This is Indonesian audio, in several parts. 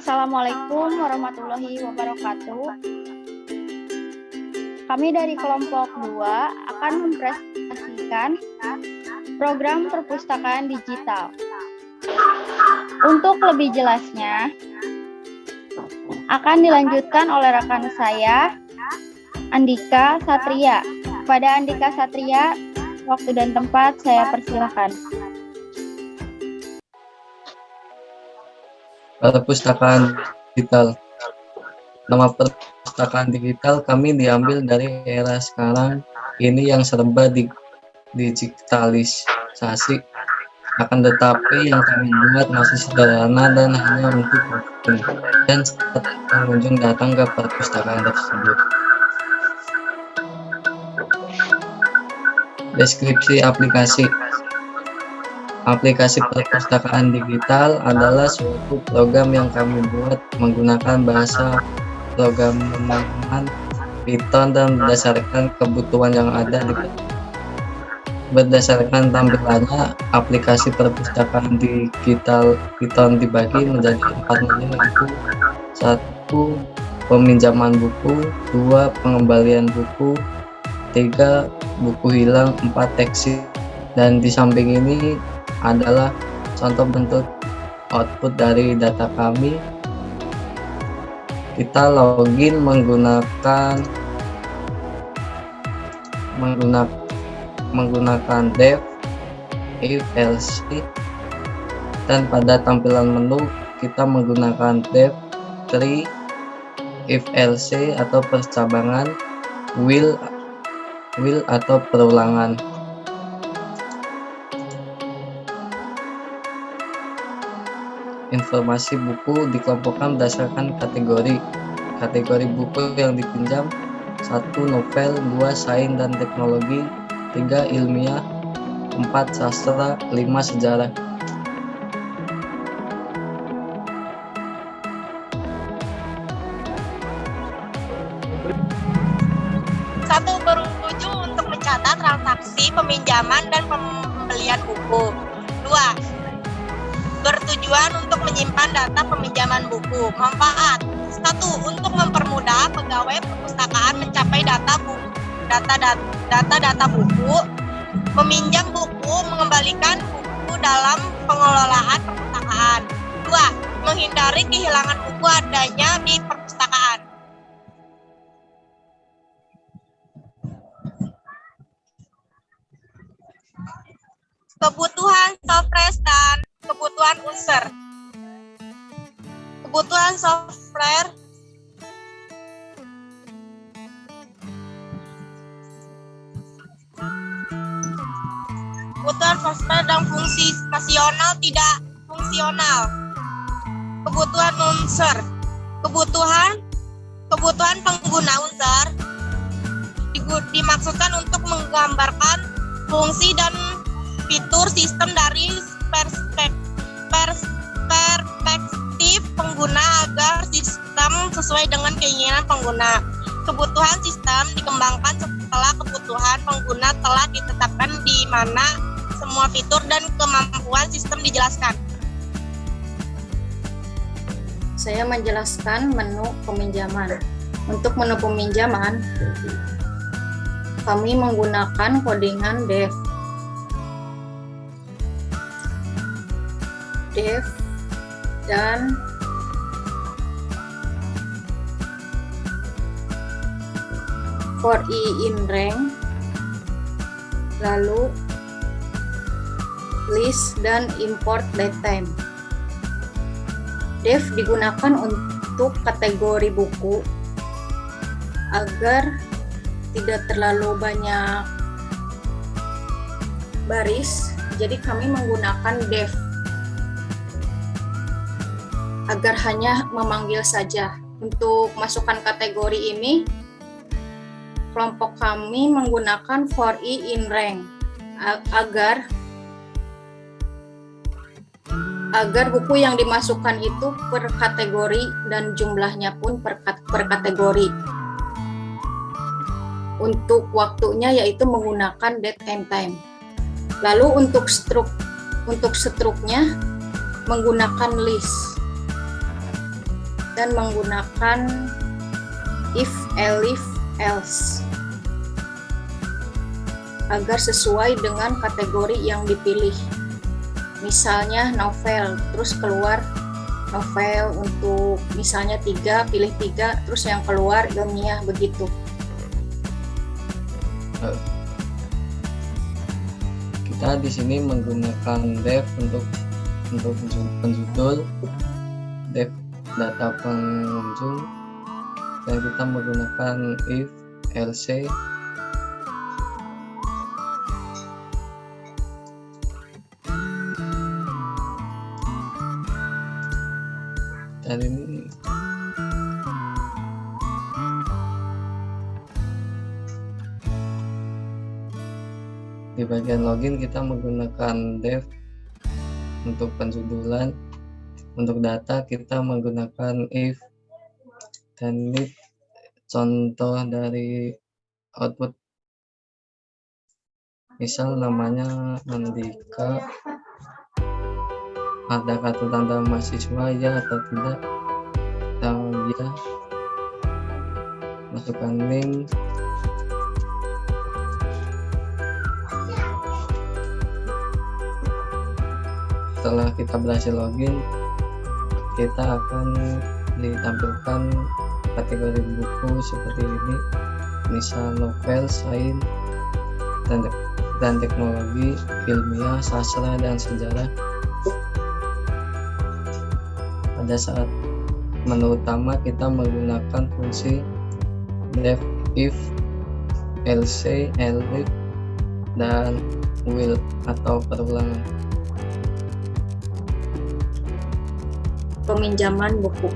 Assalamualaikum warahmatullahi wabarakatuh. Kami dari kelompok 2 akan mempresentasikan program perpustakaan digital. Untuk lebih jelasnya, akan dilanjutkan oleh rekan saya, Andika Satria. Kepada Andika Satria, waktu dan tempat saya persilakan. Perpustakaan digital. Nama perpustakaan digital kami diambil dari era sekarang ini yang serba digitalisasi. Akan tetapi yang kami buat masih sederhana dan hanya untuk dan saat pengunjung datang ke perpustakaan tersebut. Deskripsi aplikasi. Aplikasi perpustakaan digital adalah suatu program yang kami buat menggunakan bahasa programan Python dan berdasarkan kebutuhan yang ada berdasarkan tampilannya. Aplikasi perpustakaan digital Python dibagi menjadi 4 modul, yaitu 1. Peminjaman buku, 2. Pengembalian buku, 3. Buku hilang, 4. Teksi. Dan di samping ini adalah contoh bentuk output dari data kami. Kita login menggunakan dev iflc, dan pada tampilan menu kita menggunakan dev tree, iflc atau percabangan, will atau perulangan. Informasi buku dikelompokkan berdasarkan kategori. Kategori buku yang dipinjam: 1. Novel, 2. Sains dan teknologi, 3. Ilmiah, 4. Sastra, 5. Sejarah. Satu, berujung untuk mencatat transaksi peminjaman dan pembelian buku. 2. Bertujuan untuk menyimpan data peminjaman buku. Manfaat: 1. Untuk mempermudah pegawai perpustakaan mencapai data buku, meminjam buku, mengembalikan buku dalam pengelolaan perpustakaan. 2. Menghindari kehilangan buku adanya di perpustakaan. Kebutuhan software dan kebutuhan user. Kebutuhan software dan fungsi nasional tidak fungsional. Kebutuhan user. Kebutuhan pengguna user dimaksudkan untuk menggambarkan fungsi dan fitur sistem dari perspektif pengguna agar sistem sesuai dengan keinginan pengguna. Kebutuhan sistem dikembangkan setelah kebutuhan pengguna telah ditetapkan, di mana semua fitur dan kemampuan sistem dijelaskan. Saya menjelaskan menu peminjaman. Untuk menu peminjaman, kami menggunakan codingan dev dan for in rank, lalu list dan import datetime. Dev digunakan untuk kategori buku agar tidak terlalu banyak baris, jadi kami menggunakan dev agar hanya memanggil saja. Untuk masukkan kategori ini, kelompok kami menggunakan for in rank agar buku yang dimasukkan itu per kategori dan jumlahnya pun per kategori. Untuk waktunya yaitu menggunakan date and time. Lalu untuk struknya menggunakan list. dan menggunakan if, elif, else agar sesuai dengan kategori yang dipilih. Misalnya novel, terus keluar novel untuk misalnya 3, pilih 3, terus yang keluar ilmiah, begitu. Kita di sini menggunakan def untuk penjudul, def data pengunjung, dan kita menggunakan if, else, dan ini di bagian login kita menggunakan def untuk penjudulan, untuk data kita menggunakan if, dan ini contoh dari output, misal namanya Andika, ada kartu tanda mahasiswa ya atau tidak, ya, masukkan link, setelah kita berhasil login kita akan ditampilkan kategori buku seperti ini, misal novel, sains, dan teknologi, ilmiah, sastra, dan sejarah. Pada saat menu utama kita menggunakan fungsi def, if, else, elif, dan will atau perulangan. Peminjaman buku.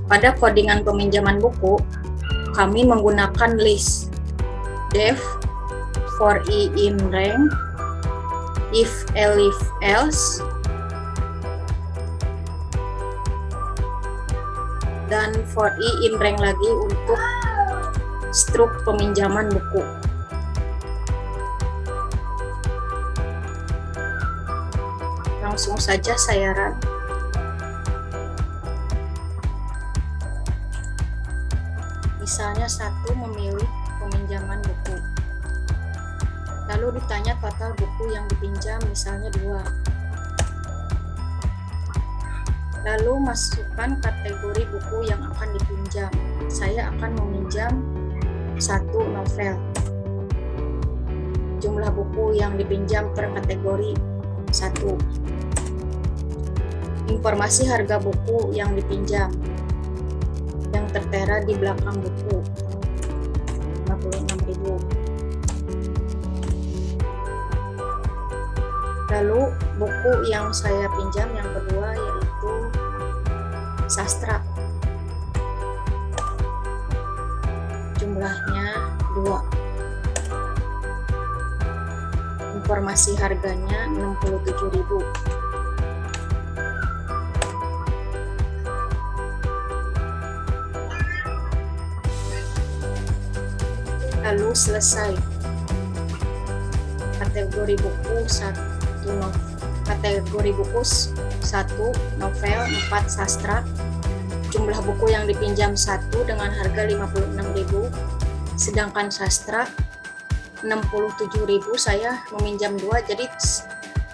Pada codingan peminjaman buku, kami menggunakan list, def, for i in rank, if, elif, else, dan for i in rank lagi untuk struk peminjaman buku. Langsung saja saya run. Misalnya 1 memilih peminjaman buku. Lalu ditanya total buku yang dipinjam, misalnya 2. Lalu masukkan kategori buku yang akan dipinjam. Saya akan meminjam 1 novel. Jumlah buku yang dipinjam per kategori 1. Informasi harga buku yang dipinjam yang tertera di belakang buku, 56.000. Lalu buku yang saya pinjam yang kedua yaitu sastra, jumlahnya 2. Informasi harganya 67.000. Lalu selesai. Kategori buku 1 novel, 4 sastra. Jumlah buku yang dipinjam 1 dengan harga 56.000. Sedangkan sastra 67.000, saya meminjam 2, jadi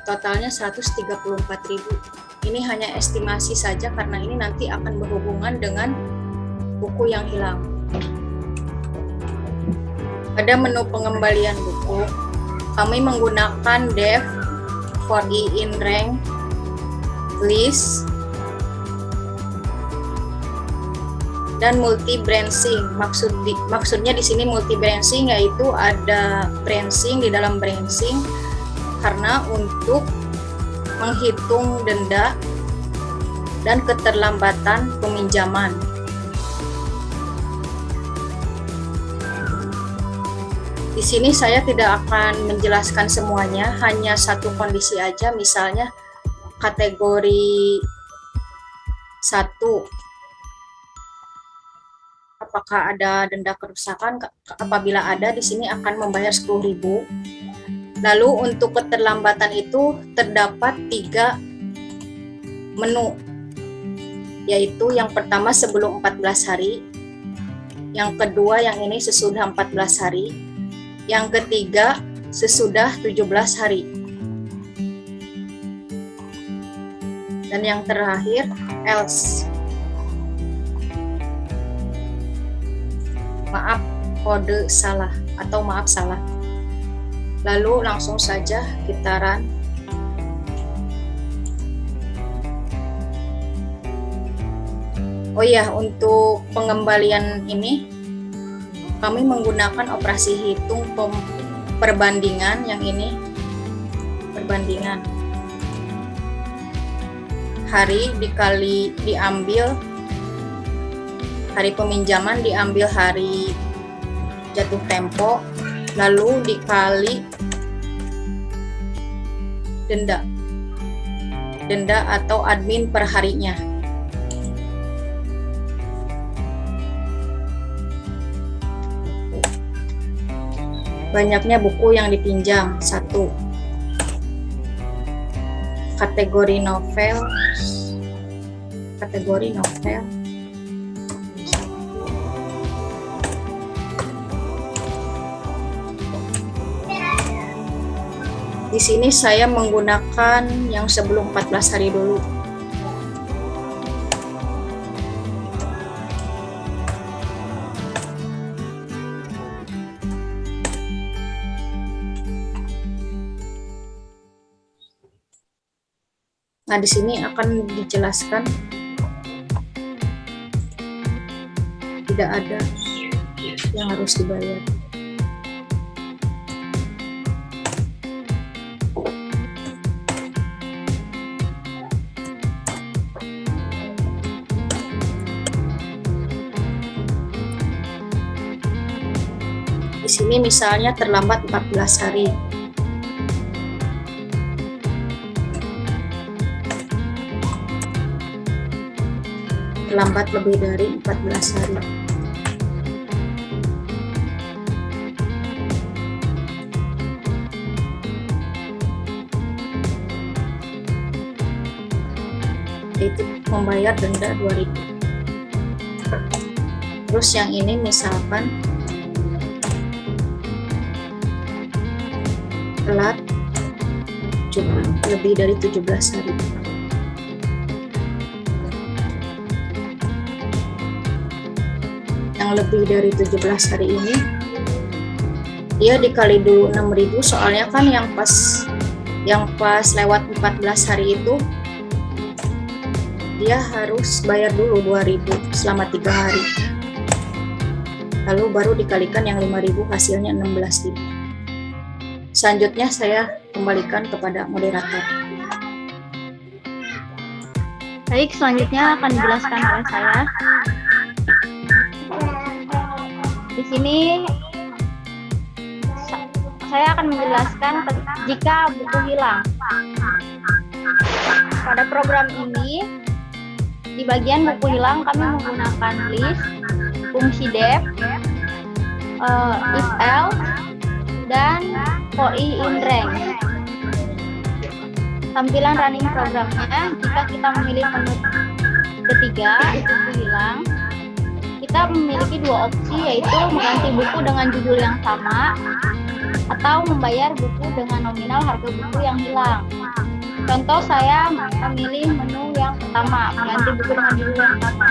totalnya 134.000. Ini hanya estimasi saja karena ini nanti akan berhubungan dengan buku yang hilang. Pada menu pengembalian buku, kami menggunakan def, for i in rank, list, dan multi branching. Maksudnya di sini multi branching yaitu ada branching di dalam branching karena untuk menghitung denda dan keterlambatan peminjaman. Di sini saya tidak akan menjelaskan semuanya, hanya satu kondisi aja, misalnya kategori 1. Apakah ada denda kerusakan? Apabila ada, di sini akan membayar 10.000. Lalu untuk keterlambatan itu terdapat 3 menu. yaitu yang pertama sebelum 14 hari, yang kedua yang ini sesudah 14 hari, yang ketiga sesudah 17 hari, dan yang terakhir else. Maaf, kode salah atau maaf salah. Lalu langsung saja kita run. Oh ya, untuk pengembalian ini kami menggunakan operasi hitung perbandingan. Yang ini perbandingan hari diambil hari peminjaman, diambil hari jatuh tempo, lalu dikali denda atau admin per harinya. Banyaknya buku yang dipinjam 1. Kategori novel. Di sini saya menggunakan yang sebelum 14 hari dulu. Nah, di sini akan dijelaskan tidak ada yang harus dibayar. Di sini misalnya terlambat 14 hari. Terlambat lebih dari 14 hari. Yaitu membayar denda 2.000. Terus yang ini misalkan telat lebih dari 17 hari. Yang lebih dari 17 hari ini dia dikali dulu 6.000, soalnya kan yang pas lewat 14 hari itu dia harus bayar dulu 2.000 selama 3 hari. Lalu baru dikalikan yang 5.000, hasilnya 16.000. Selanjutnya saya kembalikan kepada moderator. Baik, selanjutnya akan dijelaskan oleh saya. Di sini saya akan menjelaskan jika buku hilang. Pada program ini, di bagian buku hilang kami menggunakan list, fungsi def, if else, dan koi in range. Tampilan running programnya, jika kita memilih menu ketiga, buku hilang, kita memiliki dua opsi, yaitu mengganti buku dengan judul yang sama atau membayar buku dengan nominal harga buku yang hilang. Contoh, saya memilih menu yang pertama, mengganti buku dengan judul yang sama.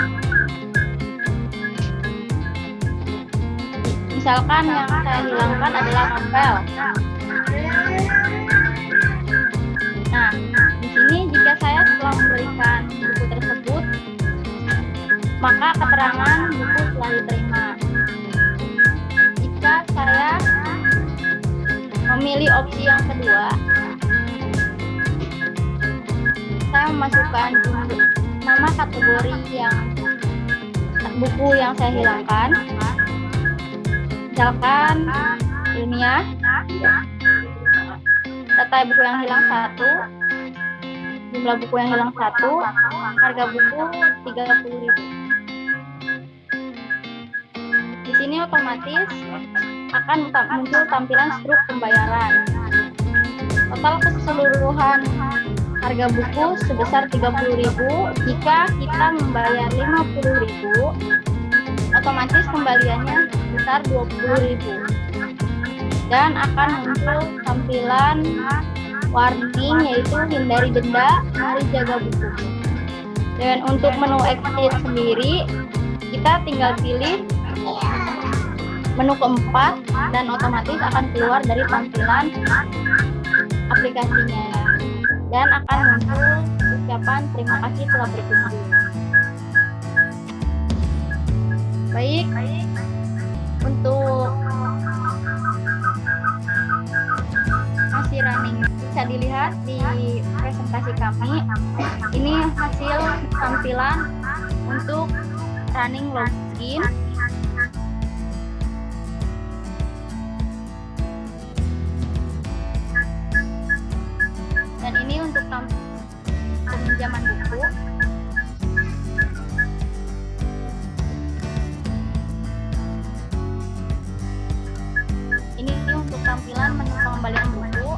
Misalkan yang saya hilangkan adalah novel. Nah, di sini jika saya setelah memberikan buku tersebut, maka keterangan buku telah diterima. Jika saya memilih opsi yang kedua, saya memasukkan nama kategori buku yang saya hilangkan. Misalkan ilmiah, data buku yang hilang 1, jumlah buku yang hilang 1, harga buku 30.000. Di sini otomatis akan muncul tampilan struk pembayaran. Total keseluruhan harga buku sebesar 30.000. Jika kita membayar 50.000, otomatis kembaliannya sebesar 20.000. Dan akan muncul tampilan warning yaitu hindari denda, mari jaga buku. Dan untuk menu exit sendiri, kita tinggal pilih menu keempat dan otomatis akan keluar dari tampilan aplikasinya dan akan muncul ucapan terima kasih telah berkunjung. Baik, untuk masih running bisa dilihat di presentasi kami. Ini hasil tampilan untuk running login. Dan ini untuk peminjaman buku. Ini untuk tampilan menu pengembalian buku.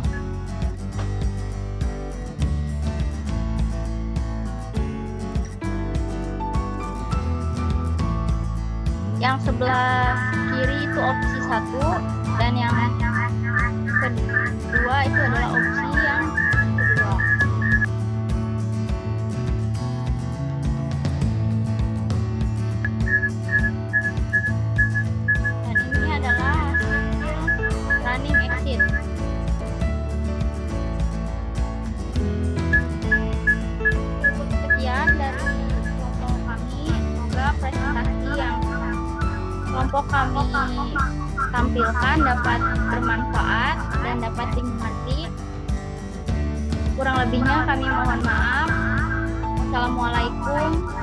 Yang sebelah kiri itu opsi 1 dan yang kedua itu adalah opsi yang kedua. Dan ini adalah hasil running exit. Sekian dari kelompok kami, semoga presentasi yang kelompok kami tampilkan dapat bermanfaat dan dapat dimengerti. Kurang lebihnya kami mohon maaf. Wassalamualaikum